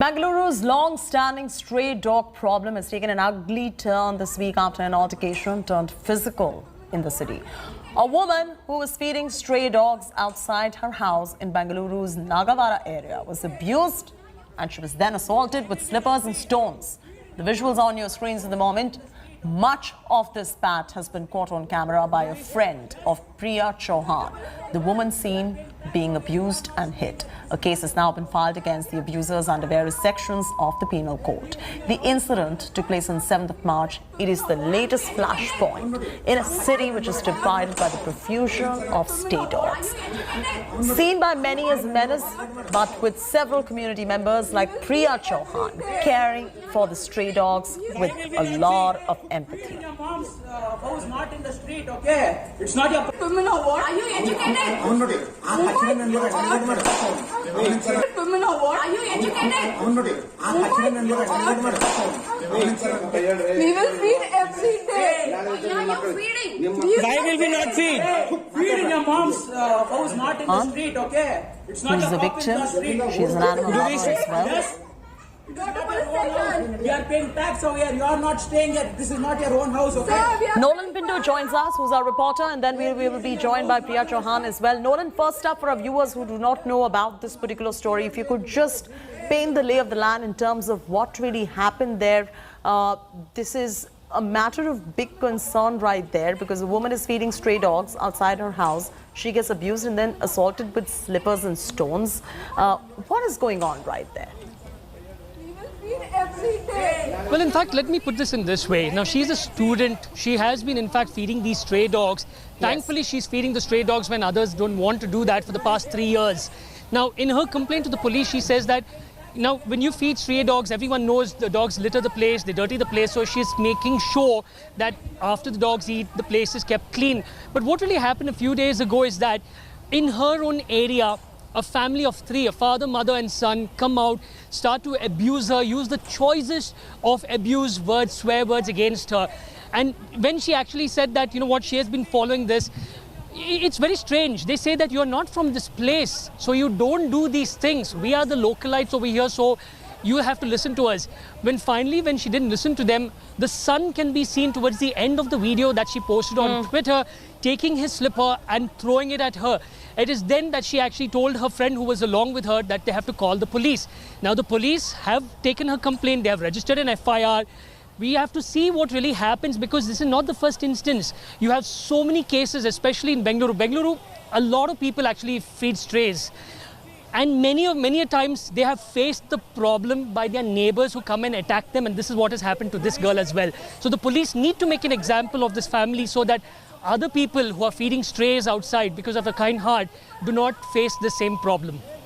Bengaluru's long-standing stray dog problem has taken an ugly turn this week after an altercation turned physical in the city. A woman who was feeding stray dogs outside her house in Bengaluru's Nagavara area was abused and she was then assaulted with slippers and stones. The visuals on your screens at the moment. Much of this spat has been caught on camera by a friend of Priya Chauhan, the woman seen being abused and hit. A case has now been filed against the abusers under various sections of the penal code. The incident took place on 7th of March. It is the latest flashpoint in a city which is divided by the profusion of stray dogs. Seen by many as menace, but with several community members like Priya Chauhan caring for the stray dogs with a lot of empathy. Your mom's house not in the street, okay? It's not your women or what? Are you educated? Women or what? Are you educated? We will feed every day. Why will we not feed? Feed in your mom's house not in the street, okay? It's not Who's your the pop in the victim? street. She's an animal lover as well. Yes. You are paying tax over here. You are not staying here. This is not your own house, okay? Nolan Pinto joins us, who's our reporter, and then we will be joined by Priya Chauhan as well. Nolan, first up, for our viewers who do not know about this particular story, if you could just paint the lay of the land in terms of what really happened there. This is a matter of big concern right there because a woman is feeding stray dogs outside her house. She gets abused and then assaulted with slippers and stones. What is going on right there? Every day. Well, in fact, let me put this in this way. Now, she's a student. She has been, in fact, feeding these stray dogs. Thankfully, she's feeding the stray dogs when others don't want to do that for the past 3 years. Now, in her complaint to the police, she says that, now, when you feed stray dogs, everyone knows the dogs litter the place, they dirty the place, so she's making sure that after the dogs eat, the place is kept clean. But what really happened a few days ago is that in her own area, a family of 3, a father, mother and son, come out, start to abuse her, use the choicest of abuse words, swear words against her. And when she actually said that, you know what, she has been following this, it's very strange. They say that you're not from this place, so you don't do these things. We are the localites over here, so you have to listen to us. When she didn't listen to them, the son can be seen towards the end of the video that she posted on Twitter, taking his slipper and throwing it at her. It is then that she actually told her friend who was along with her that they have to call the police. Now the police have taken her complaint, they have registered an FIR. We have to see what really happens because this is not the first instance. You have so many cases, especially in Bengaluru. Bengaluru, a lot of people actually feed strays. And many a times they have faced the problem by their neighbors who come and attack them, and this is what has happened to this girl as well. So the police need to make an example of this family so that other people who are feeding strays outside because of a kind heart do not face the same problem.